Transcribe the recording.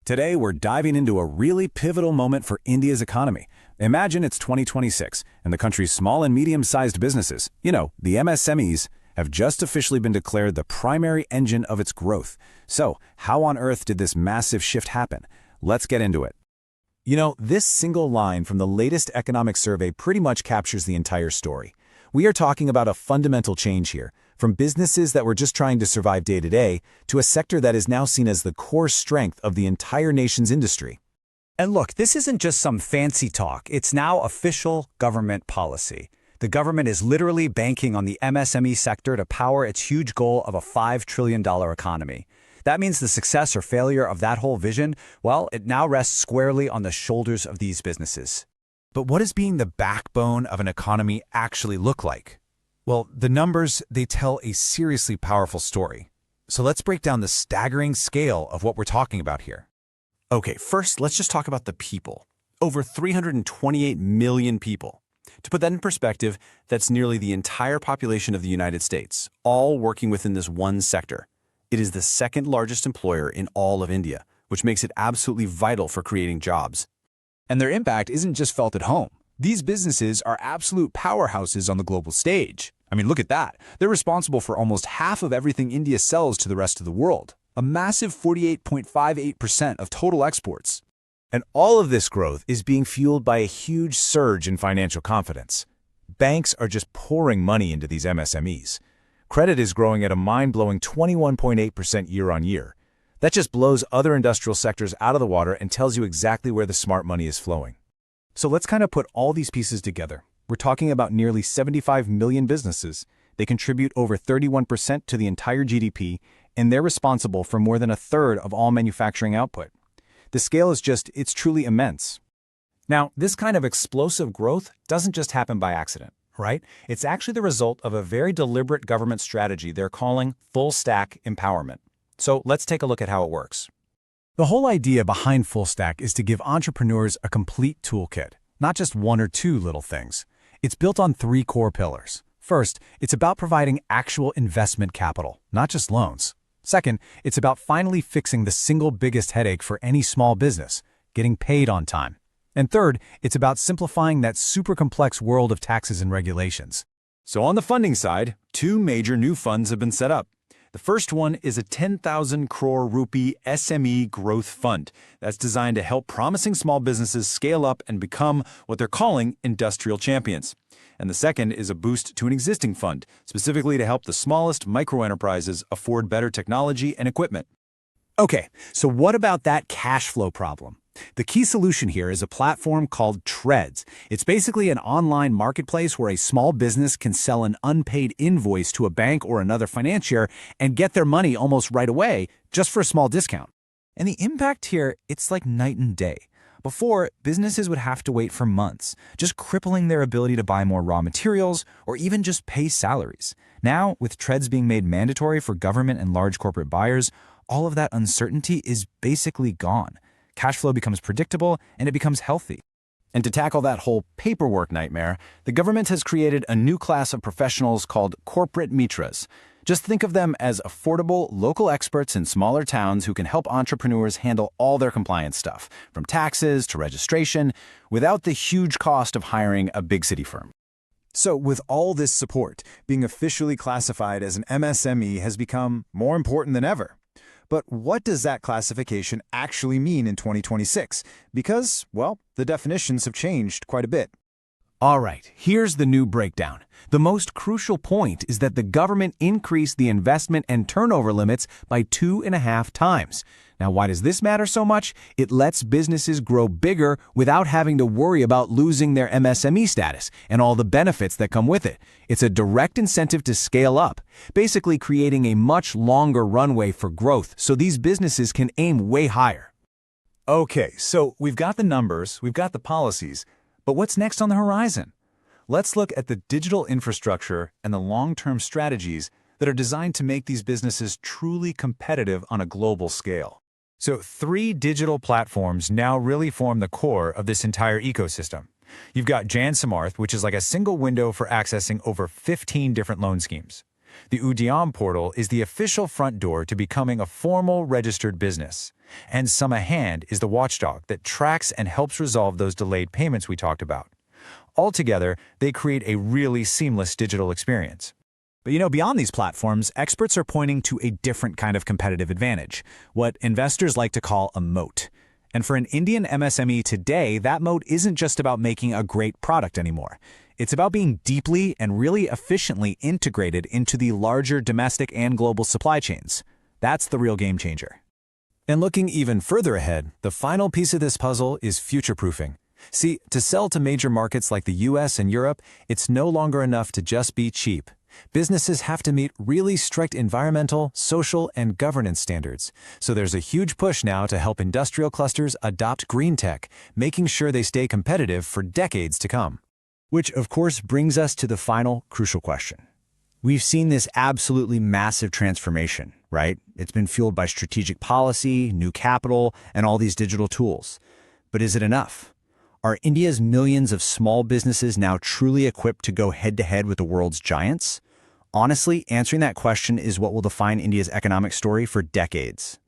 Today, we're diving into a really pivotal moment for India's economy. Imagine it's 2026, and the country's small and medium-sized businesses, the MSMEs, have just officially been declared the primary engine of its growth. So, how on earth did this massive shift happen? Let's get into it. This single line from the latest economic survey pretty much captures the entire story. We are talking about a fundamental change here, from businesses that were just trying to survive day to day to a sector that is now seen as the core strength of the entire nation's industry. And look, this isn't just some fancy talk. It's now official government policy. The government is literally banking on the MSME sector to power its huge goal of a $5 trillion economy. That means the success or failure of that whole vision, well, it now rests squarely on the shoulders of these businesses. But what does being the backbone of an economy actually look like? Well, the numbers, they tell a seriously powerful story. So let's break down the staggering scale of what we're talking about here. Okay, first, let's just talk about the people. Over 328 million people. To put that in perspective, that's nearly the entire population of the United States, all working within this one sector. It is the second largest employer in all of India, which makes it absolutely vital for creating jobs. And their impact isn't just felt at home. These businesses are absolute powerhouses on the global stage. I mean, look at that. They're responsible for almost half of everything India sells to the rest of the world. A massive 48.58% of total exports. And all of this growth is being fueled by a huge surge in financial confidence. Banks are just pouring money into these MSMEs. Credit is growing at a mind-blowing 21.8% year-on-year. That just blows other industrial sectors out of the water and tells you exactly where the smart money is flowing. So let's kind of put all these pieces together. We're talking about nearly 75 million businesses. They contribute over 31% to the entire GDP, and they're responsible for more than a third of all manufacturing output. The scale is it's truly immense. Now, this kind of explosive growth doesn't just happen by accident, right? It's actually the result of a very deliberate government strategy they're calling full-stack empowerment. So let's take a look at how it works. The whole idea behind Full Stack is to give entrepreneurs a complete toolkit, not just one or two little things. It's built on three core pillars. First, it's about providing actual investment capital, not just loans. Second, it's about finally fixing the single biggest headache for any small business, getting paid on time. And third, it's about simplifying that super complex world of taxes and regulations. So on the funding side, two major new funds have been set up. The first one is a 10,000 crore rupee SME growth fund that's designed to help promising small businesses scale up and become what they're calling industrial champions. And the second is a boost to an existing fund, specifically to help the smallest micro-enterprises afford better technology and equipment. Okay, so what about that cash flow problem? The key solution here is a platform called TReDS. It's basically an online marketplace where a small business can sell an unpaid invoice to a bank or another financier and get their money almost right away, just for a small discount. And the impact here, it's like night and day. Before, businesses would have to wait for months, just crippling their ability to buy more raw materials or even just pay salaries. Now, with TReDS being made mandatory for government and large corporate buyers, all of that uncertainty is basically gone. Cash flow becomes predictable and it becomes healthy. And to tackle that whole paperwork nightmare, the government has created a new class of professionals called corporate mitras. Just think of them as affordable local experts in smaller towns who can help entrepreneurs handle all their compliance stuff, from taxes to registration, without the huge cost of hiring a big city firm. So with all this support, being officially classified as an MSME has become more important than ever. But what does that classification actually mean in 2026? Because, well, the definitions have changed quite a bit. All right, here's the new breakdown. The most crucial point is that the government increased the investment and turnover limits by 2.5 times. Now, why does this matter so much? It lets businesses grow bigger without having to worry about losing their MSME status and all the benefits that come with it. It's a direct incentive to scale up, basically creating a much longer runway for growth so these businesses can aim way higher. Okay, so we've got the numbers, we've got the policies, but what's next on the horizon? Let's look at the digital infrastructure and the long-term strategies that are designed to make these businesses truly competitive on a global scale. So 3 digital platforms now really form the core of this entire ecosystem. You've got Jan Samarth, which is like a single window for accessing over 15 different loan schemes. The Udyam portal is the official front door to becoming a formal registered business. And Samahand is the watchdog that tracks and helps resolve those delayed payments we talked about. Altogether, they create a really seamless digital experience. But beyond these platforms, experts are pointing to a different kind of competitive advantage, what investors like to call a moat. And for an Indian MSME today, that moat isn't just about making a great product anymore. It's about being deeply and really efficiently integrated into the larger domestic and global supply chains. That's the real game changer. And looking even further ahead, the final piece of this puzzle is future-proofing. See, to sell to major markets like the US and Europe, it's no longer enough to just be cheap. Businesses have to meet really strict environmental, social, and governance standards. So there's a huge push now to help industrial clusters adopt green tech, making sure they stay competitive for decades to come. Which, of course, brings us to the final crucial question. We've seen this absolutely massive transformation, right? It's been fueled by strategic policy, new capital, and all these digital tools. But is it enough? Are India's millions of small businesses now truly equipped to go head-to-head with the world's giants? Honestly, answering that question is what will define India's economic story for decades.